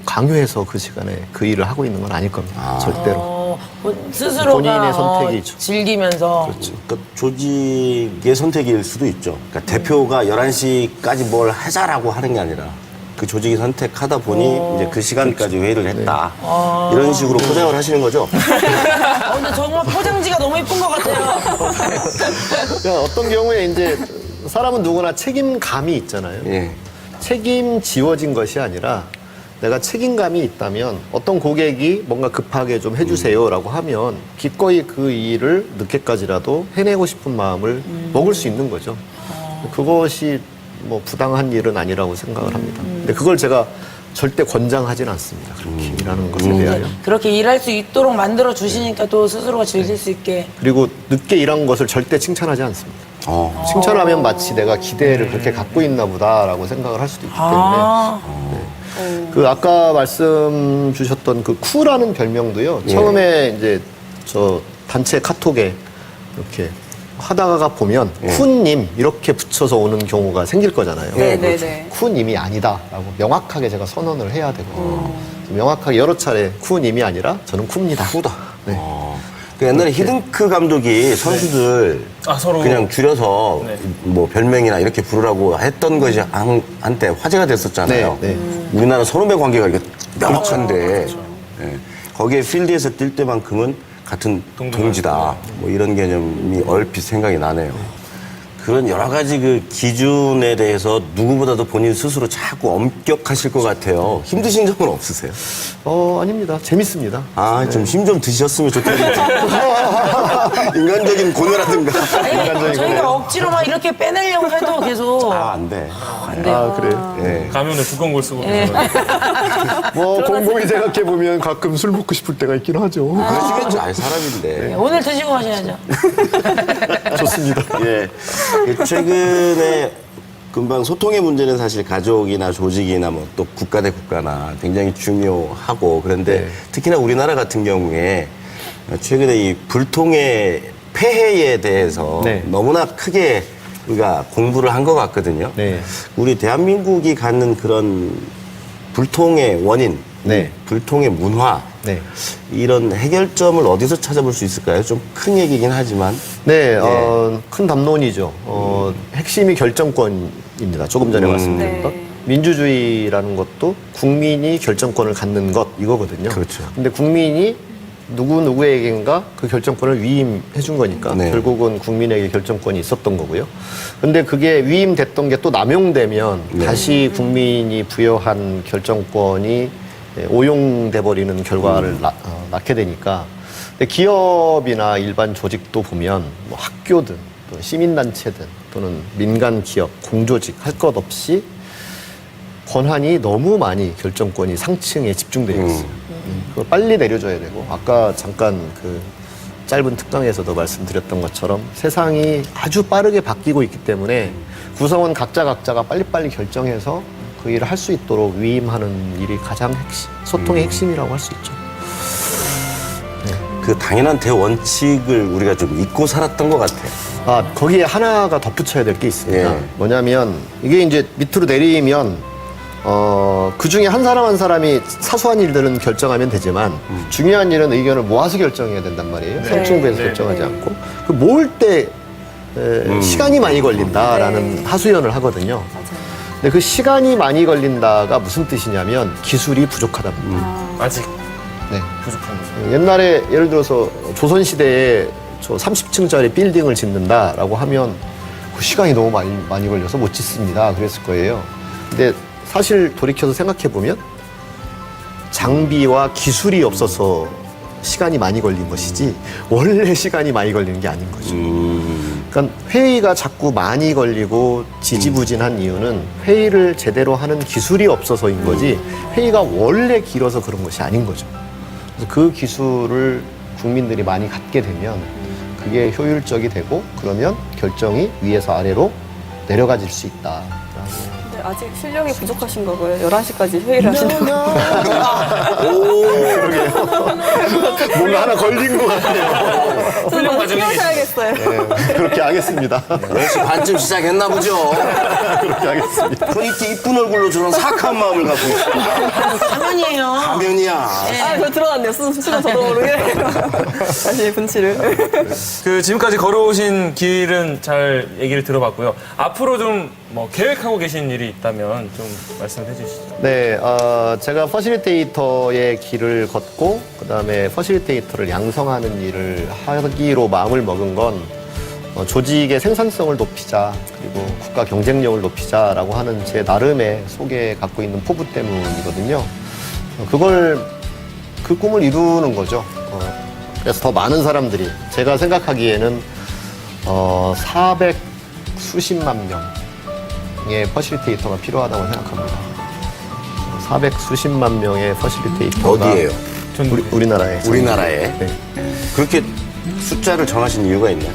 강요해서 그 시간에 그 일을 하고 있는 건 아닐 겁니다. 절대로. 스스로가 본인의 선택이죠. 즐기면서. 그러니까 조직의 선택일 수도 있죠. 그러니까 대표가 11시까지 뭘 하자라고 하는 게 아니라 그 조직이 선택하다 보니 이제 그 시간까지 회의를 했다. 이런 식으로 포장을 하시는 거죠. 근데 정말 포장지가 너무 예쁜 것 같아요. 그러니까 어떤 경우에 이제 사람은 누구나 책임감이 있잖아요. 예. 책임지워진 것이 아니라 내가 책임감이 있다면 어떤 고객이 뭔가 급하게 좀 해주세요라고 하면 기꺼이 그 일을 늦게까지라도 해내고 싶은 마음을 먹을 수 있는 거죠. 그것이 뭐 부당한 일은 아니라고 생각을 합니다. 근데 그걸 제가 절대 권장하진 않습니다. 그렇게 일하는 것에 대하여. 그렇게 일할 수 있도록 만들어 주시니까 또 스스로가 즐길 수 있게. 그리고 늦게 일한 것을 절대 칭찬하지 않습니다. 칭찬하면 마치 내가 기대를 그렇게 갖고 있나 보다라고 생각을 할 수도 있기 때문에. 그 아까 말씀 주셨던 그 쿠라는 별명도요. 처음에 이제 저 단체 카톡에 이렇게 하다가 보면 쿠님 이렇게 붙여서 오는 경우가 생길 거잖아요. 네네네. 쿠님이 아니다라고 명확하게 제가 선언을 해야 되거든요. 명확하게 여러 차례 쿠님이 아니라 저는 쿠입니다. 쿠다. 네. 그 옛날에 히든크 감독이 선수들 서로 그냥 줄여서 네. 뭐 별명이나 이렇게 부르라고 했던 것이 한때 화제가 됐었잖아요. 네, 네. 우리나라 선후배 관계가 이게 명확한데 예. 거기에 필드에서 뛸 때만큼은 같은 동지다. 뭐 이런 개념이 얼핏 생각이 나네요. 그런 여러 가지 그 기준에 대해서 누구보다도 본인 스스로 자꾸 엄격하실 것 같아요. 힘드신 적은 없으세요? 아닙니다. 재밌습니다. 아, 좀 힘 좀 드셨으면 좋겠는데. 인간적인 고뇌라든가. 아니, 저희가 억지로 막 이렇게 빼내려고 해도 계속 안 돼. 안 돼요. 그래요? 예. 가면은 두꺼운 걸 쓰고 뭐 곰곰이 생각해보면 가끔 술 먹고 싶을 때가 있긴 하죠. 그러시겠죠. 아니, 사람인데. 오늘 드시고 가셔야죠. 좋습니다. 예. 최근에 금방 소통의 문제는 사실 가족이나 조직이나 뭐 또 국가 대 국가나 굉장히 중요하고 그런데 네. 특히나 우리나라 같은 경우에 최근에 이 불통의 폐해에 대해서 네. 너무나 크게 우리가 공부를 한 것 같거든요. 네. 우리 대한민국이 갖는 그런 불통의 원인, 네. 불통의 문화 네. 이런 해결점을 어디서 찾아볼 수 있을까요? 좀 큰 얘기긴 하지만. 네, 큰 담론이죠. 핵심이 결정권입니다. 조금 전에 말씀드렸던. 네. 민주주의라는 것도 국민이 결정권을 갖는 것, 이거거든요. 그렇죠. 근데 국민이 누구에겐가 그 결정권을 위임해 준 거니까 네. 결국은 국민에게 결정권이 있었던 거고요. 근데 그게 위임됐던 게 또 남용되면 네. 다시 국민이 부여한 결정권이 오용돼 버리는 결과를 낳게 되니까 근데 기업이나 일반 조직도 보면 뭐 학교든 또 시민단체든 또는 민간 기업, 공조직 할 것 없이 권한이 너무 많이 결정권이 상층에 집중되어 있어요. 그걸 빨리 내려줘야 되고 아까 잠깐 그 짧은 특강에서도 말씀드렸던 것처럼 세상이 아주 빠르게 바뀌고 있기 때문에 구성원 각자가 빨리빨리 결정해서 그 일을 할 수 있도록 위임하는 일이 가장 소통의 핵심이라고 할 수 있죠. 그 당연한 대원칙을 우리가 좀 잊고 살았던 것 같아요. 거기에 하나가 덧붙여야 될 게 있습니다. 예. 뭐냐면 이게 이제 밑으로 내리면 그 중에 한 사람 한 사람이 사소한 일들은 결정하면 되지만 중요한 일은 의견을 모아서 결정해야 된단 말이에요. 상충부에서 결정하지 않고 그 모을 때 시간이 많이 걸린다라는 하소연을 하거든요. 근데 그 시간이 많이 걸린다가 무슨 뜻이냐면 기술이 부족하답니다. 아직 네. 옛날에 예를 들어서 조선시대에 저 30층짜리 빌딩을 짓는다라고 하면 그 시간이 너무 많이 걸려서 못 짓습니다. 그랬을 거예요. 근데 사실 돌이켜서 생각해보면 장비와 기술이 없어서 시간이 많이 걸린 것이지 원래 시간이 많이 걸리는 게 아닌 거죠. 그러니까 회의가 자꾸 많이 걸리고 지지부진한 이유는 회의를 제대로 하는 기술이 없어서인 거지 회의가 원래 길어서 그런 것이 아닌 거죠. 그래서 그 기술을 국민들이 많이 갖게 되면 그게 효율적이 되고 그러면 결정이 위에서 아래로 내려가질 수 있다. 근데 아직 실력이 부족하신가 봐요. 11시까지 회의를 하신다고. 뭔가 하나 걸린 것 같아요. 좀 키우셔야겠어요. 네, 그렇게 하겠습니다. 10시 반쯤 시작했나 보죠. 그렇게 하겠습니다. 프리티 이쁜 얼굴로 저런 사악한 마음을 갖고 있어요. 가면이에요. 가면이야. 아, 그거 들어갔네요. 수도 저도 모르게. 다시 분치를. 그 지금까지 걸어오신 길은 잘 얘기를 들어봤고요. 앞으로 좀 뭐 계획하고 계신 일이 있다면 좀 말씀해 주시죠. 네, 제가 퍼실리테이터의 길을 걷고 그다음에 퍼실리테이터를 양성하는 일을 하기로 마음을 먹은 건 조직의 생산성을 높이자 그리고 국가 경쟁력을 높이자라고 하는 제 나름의 속에 갖고 있는 포부 때문이거든요. 그 꿈을 이루는 거죠. 그래서 더 많은 사람들이 제가 생각하기에는 400 수십만 명의 퍼실리테이터가 필요하다고 생각합니다. 400 수십만 명의 퍼실리테이터가 어디예요? 우리나라에. 우리나라에. 네. 그렇게 숫자를 정하신 이유가 있나요?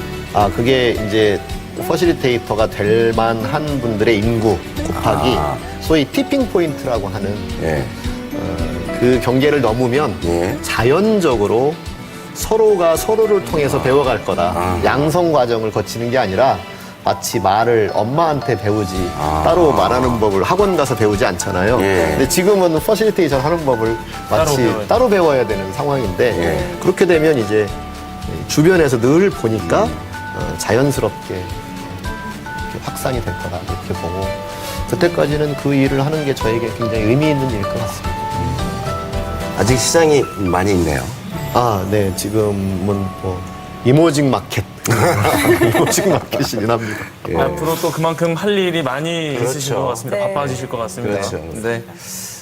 그게 이제 퍼실리테이터가 될 만한 분들의 인구 곱하기 소위 티핑 포인트라고 하는 예. 그 경계를 넘으면 예. 자연적으로 서로가 서로를 통해서 배워갈 거다. 양성 과정을 거치는 게 아니라 마치 말을 엄마한테 배우지 따로 말하는 법을 학원 가서 배우지 않잖아요. 예. 근데 지금은 퍼실리테이션 하는 법을 마치 따로 배워야 되는 상황인데 그렇게 되면 이제 주변에서 늘 보니까 자연스럽게 이렇게 확산이 될 거다 이렇게 보고 그때까지는 그 일을 하는 게 저에게 굉장히 의미 있는 일일 것 같습니다. 아직 시장이 많이 있네요. 아, 네. 지금은 뭐 이모징 마켓. 이모징 마켓이 납니다. 앞으로 또 그만큼 할 일이 많이 있으실 것 같습니다. 네. 바빠지실 것 같습니다. 그렇죠. 네.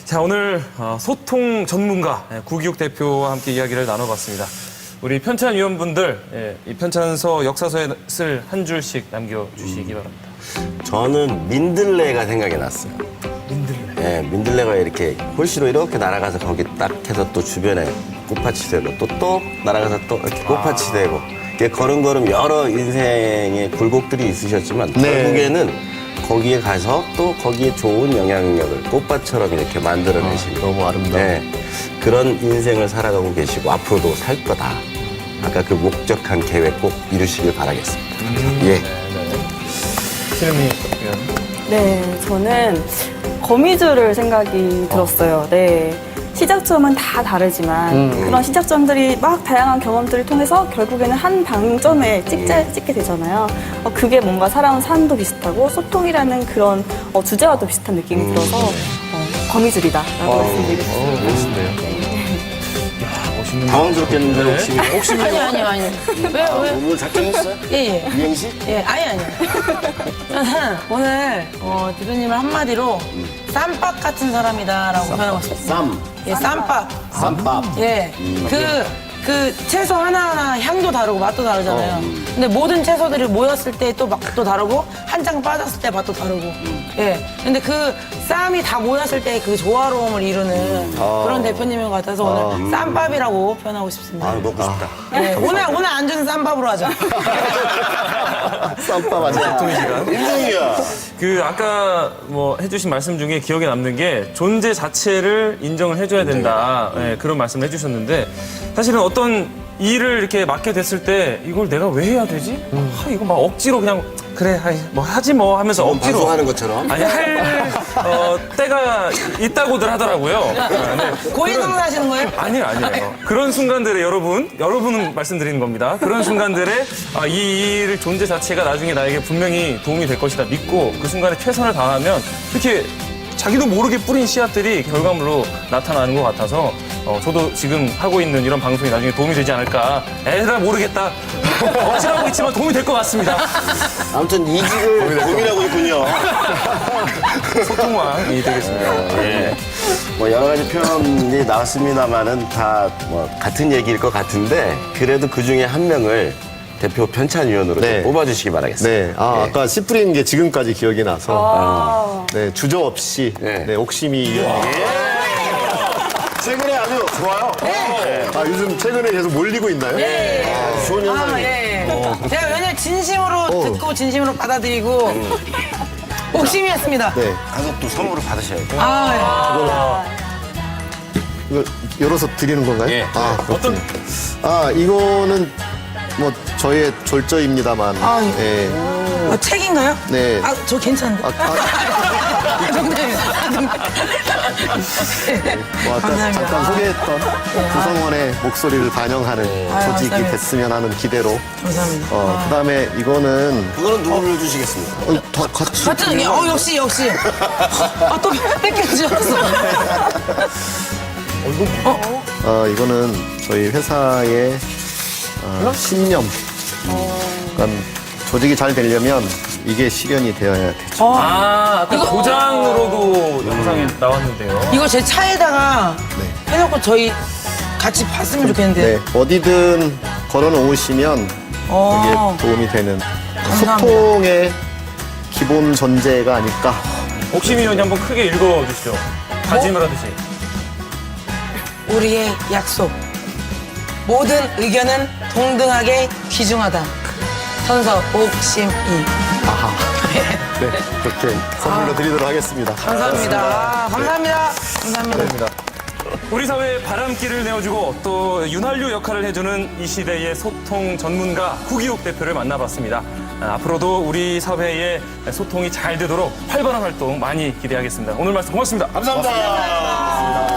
자, 오늘 소통 전문가 구기욱 대표와 함께 이야기를 나눠봤습니다. 우리 편찬위원분들 이 편찬서 역사서에 쓸 한 줄씩 남겨주시기 바랍니다. 저는 민들레가 생각이 났어요. 민들레? 네, 민들레가 이렇게 홀씨로 이렇게 날아가서 거기 딱 해서 또 주변에 꽃밭이 되고 또 날아가서 또 이렇게 꽃밭이 되고 이렇게 걸음걸음 여러 인생의 굴곡들이 있으셨지만 결국에는 거기에 가서 또 거기에 좋은 영향력을 꽃밭처럼 이렇게 만들어내시는 너무 아름다워. 네, 그런 인생을 살아가고 계시고 앞으로도 살 거다. 아까 그 목적한 계획 꼭 이루시길 바라겠습니다. 예. 신은미 위원. 네, 저는 거미줄을 생각이 들었어요. 네. 시작점은 다 다르지만 그런 시작점들이 막 다양한 경험들을 통해서 결국에는 한 방점에 찍게 되잖아요. 그게 뭔가 살아온 삶도 비슷하고 소통이라는 그런 주제와도 비슷한 느낌이 들어서 거미줄이다라고 말씀드리겠습니다. 멋있네요. 당황스럽겠는데 혹시 아니요. 왜? 오늘 작정했어요? 예. 이행시? 예, 아니요. 저는 오늘 대표님을 한마디로 쌈밥 같은 사람이다라고 표현하고 싶습니다. 예, 쌈밥. 예. 그 채소 하나하나 향도 다르고 맛도 다르잖아요. 근데 모든 채소들이 모였을 때 또 맛도 다르고 한 장 빠졌을 때 맛도 다르고. 예. 근데 그 쌈이 다 모였을 때 그 조화로움을 이루는 그런 대표님인 것 같아서 오늘 쌈밥이라고 표현하고 싶습니다. 아, 먹고 싶다. 예, 오늘 안주는 쌈밥으로 하자. 쌈밥 아니야. 인정이야. 그 아까 뭐 해주신 말씀 중에 기억에 남는 게 존재 자체를 인정을 해줘야 된다. 예, 그런 말씀을 해주셨는데 사실은 어떤 일을 이렇게 맡게 됐을 때 이걸 내가 왜 해야 되지? 이거 막 억지로 그냥 그래 뭐 하지 뭐 하면서 억지로 방송하는 것처럼. 아니 할 때가 있다고들 하더라고요. 네. 고해성사 하시는 거예요? 아니에요. 그런 순간들에 여러분은 말씀드리는 겁니다. 그런 순간들에 이 일 존재 자체가 나중에 나에게 분명히 도움이 될 것이다 믿고 그 순간에 최선을 다하면 이렇게 자기도 모르게 뿌린 씨앗들이 결과물로 나타나는 것 같아서 저도 지금 하고 있는 이런 방송이 나중에 도움이 되지 않을까. 나 모르겠다. 억지하고 있지만 도움이 될 것 같습니다. 아무튼 이직을 고민하고 있군요. 소통왕이 되겠습니다. 예. 뭐 여러 가지 표현이 나왔습니다만은 다 뭐 같은 얘기일 것 같은데 그래도 그 중에 한 명을 대표 편찬위원으로 네. 좀 뽑아주시기 바라겠습니다. 네. 아까 씨 뿌리는 게 지금까지 기억이 나서 네, 주저없이 옥심이 위원님. 최근에 아주 좋아요. 요즘 최근에 계속 몰리고 있나요? 좋은 현상이. 제가 왜냐면 진심으로 듣고 진심으로 받아들이고 옥심이었습니다. 네. 가서 또 선물을 받으셔야죠. 이거 열어서 드리는 건가요? 예. 어떤? 이거는 뭐 저의 졸저입니다만. 예. 책인가요? 네. 저 괜찮은데. 감사합니다. 잠깐 소개했던 구성원의 목소리를 반영하는 조직이 감사합니다. 됐으면 하는 기대로. 감사합니다. 그다음에 이거는 그거는 누구를 주시겠습니까? 다 같이. 같은 역시. 또 뺏겨주셨어. 이거는 저희 회사의 신념. 그러니까 조직이 잘 되려면 이게 실현이 되어야 되죠. 아까 도장으로도 영상이 나왔는데요. 이거 제 차에다가 해놓고 저희 같이 봤으면 좋겠는데. 네, 어디든 걸어 놓으시면 이게 도움이 되는 감사합니다. 소통의 기본 전제가 아닐까. 옥심이 의원이 한번 크게 읽어주시죠. 다짐을 하듯이. 우리의 약속. 모든 의견은 동등하게 귀중하다. 선서 옥심이. 네, 그렇게 선물로 드리도록 하겠습니다. 감사합니다. 감사합니다. 우리 사회에 바람길을 내어주고 또 윤활유 역할을 해주는 이 시대의 소통 전문가 구기욱 대표를 만나봤습니다. 앞으로도 우리 사회의 소통이 잘 되도록 활발한 활동 많이 기대하겠습니다. 오늘 말씀 고맙습니다. 감사합니다.